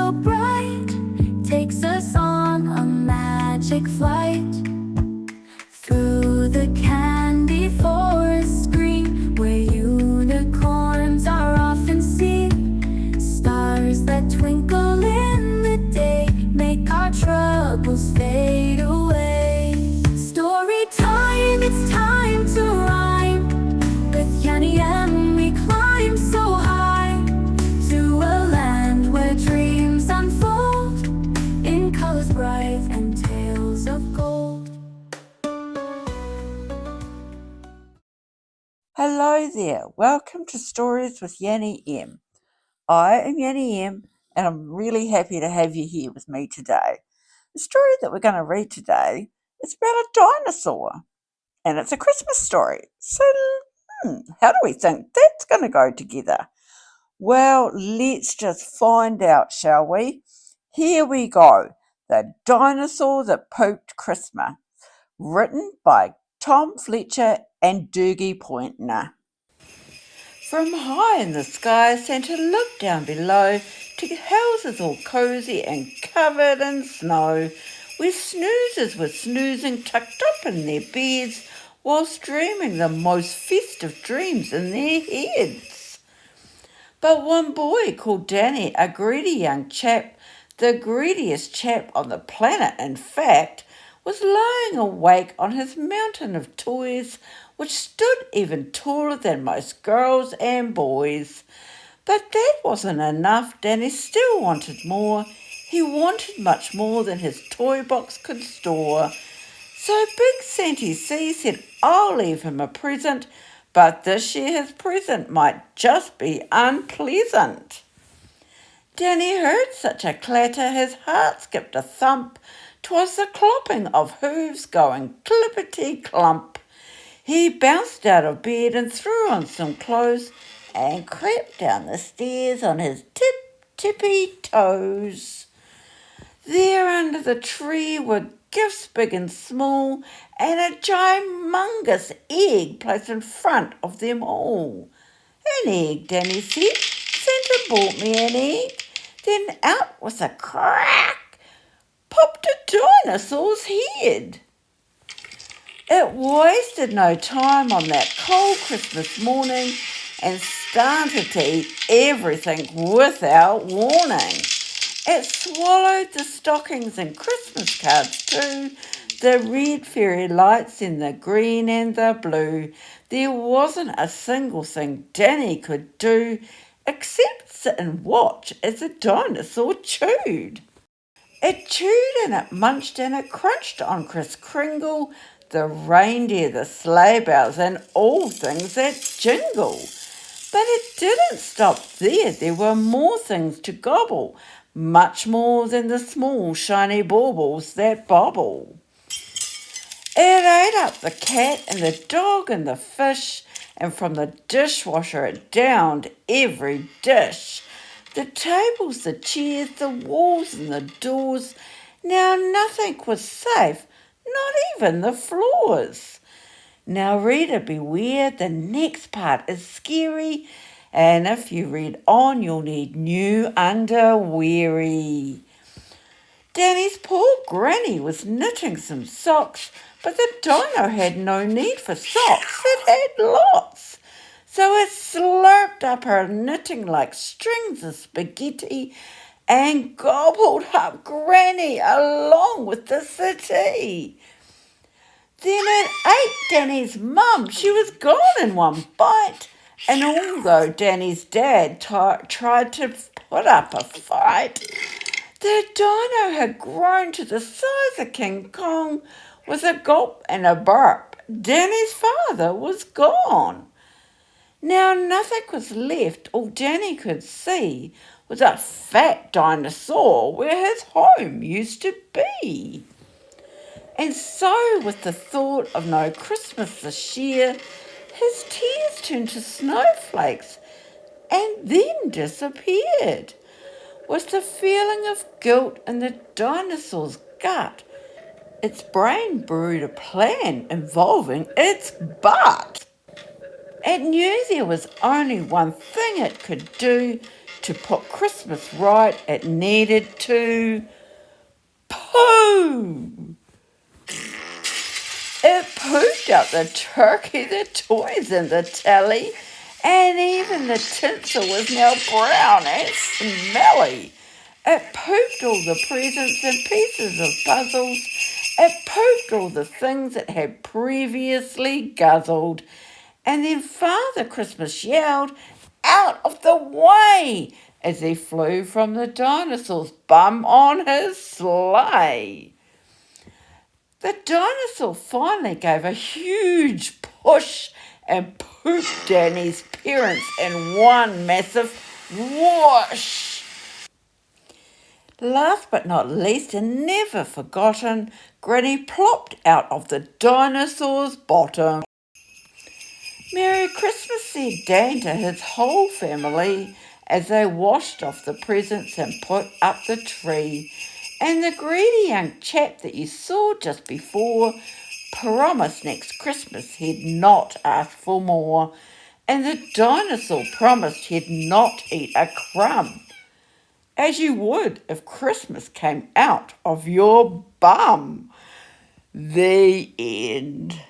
so bright takes us on a magic flight through the candy forest green, where unicorns are often seen. Stars that twinkle in the day make our troubles fade away. Story time, it's time to rhyme. With Yanny M we climb so high to a land where dreams unfold in colors bright and tales of gold. Hello there, welcome to Stories with Yanny M. I am Yanny M and I'm really happy to have you here with me today. The story that we're going to read today is about a dinosaur and it's a Christmas story. So, how do we think that's going to go together? Well, let's just find out, shall we? Here we go. The Dinosaur That Pooped Christmas, written by Tom Fletcher and Dougie Poynter. From high in the sky, Santa looked down below to houses all cosy and covered in snow, where snoozers were snoozing tucked up in their beds, whilst dreaming the most festive dreams in their heads. But one boy called Danny, a greedy young chap, the greediest chap on the planet in fact, was lying awake on his mountain of toys, which stood even taller than most girls and boys. But that wasn't enough. Danny still wanted more. He wanted much more than his toy box could store. So Big Santy C said, I'll leave him a present, but this year his present might just be unpleasant. Danny heard such a clatter, his heart skipped a thump. 'Twas the clopping of hooves going clippity-clump. He bounced out of bed and threw on some clothes and crept down the stairs on his tippy toes. There under the tree were gifts big and small, and a humongous egg placed in front of them all. An egg, Danny said. Santa bought me an egg. Then out with a crack popped a dinosaur's head. It wasted no time on that cold Christmas morning and started to eat everything without warning. It swallowed the stockings and Christmas cards too, the red fairy lights and the green and the blue. There wasn't a single thing Danny could do except sit and watch as the dinosaur chewed. It chewed and it munched and it crunched on Kris Kringle, the reindeer, the sleigh bells, and all things that jingle. But it didn't stop there. There were more things to gobble, much more than the small shiny baubles that bobble. It ate up the cat and the dog and the fish, and from the dishwasher it downed every dish. The tables, the chairs, the walls and the doors. Now nothing was safe, not even the floors. Now reader beware, the next part is scary, and if you read on you'll need new underweary. Danny's poor granny was knitting some socks, but the dino had no need for socks, it had lots. So it slurped up her knitting like strings of spaghetti and gobbled up Granny along with the city. Then it ate Danny's mum. She was gone in one bite. And although Danny's dad tried to put up a fight, the dino had grown to the size of King Kong. With a gulp and a burp, Danny's father was gone. Now nothing was left. All Danny could see was a fat dinosaur where his home used to be. And so, with the thought of no Christmas this year, his tears turned to snowflakes and then disappeared. With the feeling of guilt in the dinosaur's gut, its brain brewed a plan involving its butt. It knew there was only one thing it could do to put Christmas right, it needed to poo. It pooped out the turkey, the toys and the telly, and even the tinsel was now brown and smelly. It pooped all the presents and pieces of puzzles. It pooped all the things it had previously guzzled. And then Father Christmas yelled, "Out of the way!" as he flew from the dinosaur's bum on his sleigh. The dinosaur finally gave a huge push and pooped Danny's parents in one massive whoosh. Last but not least, and never forgotten, Granny plopped out of the dinosaur's bottom. "Merry Christmas," said Dan to his whole family as they washed off the presents and put up the tree. And the greedy young chap that you saw just before promised next Christmas he'd not ask for more. And the dinosaur promised he'd not eat a crumb, as you would if Christmas came out of your bum. The end.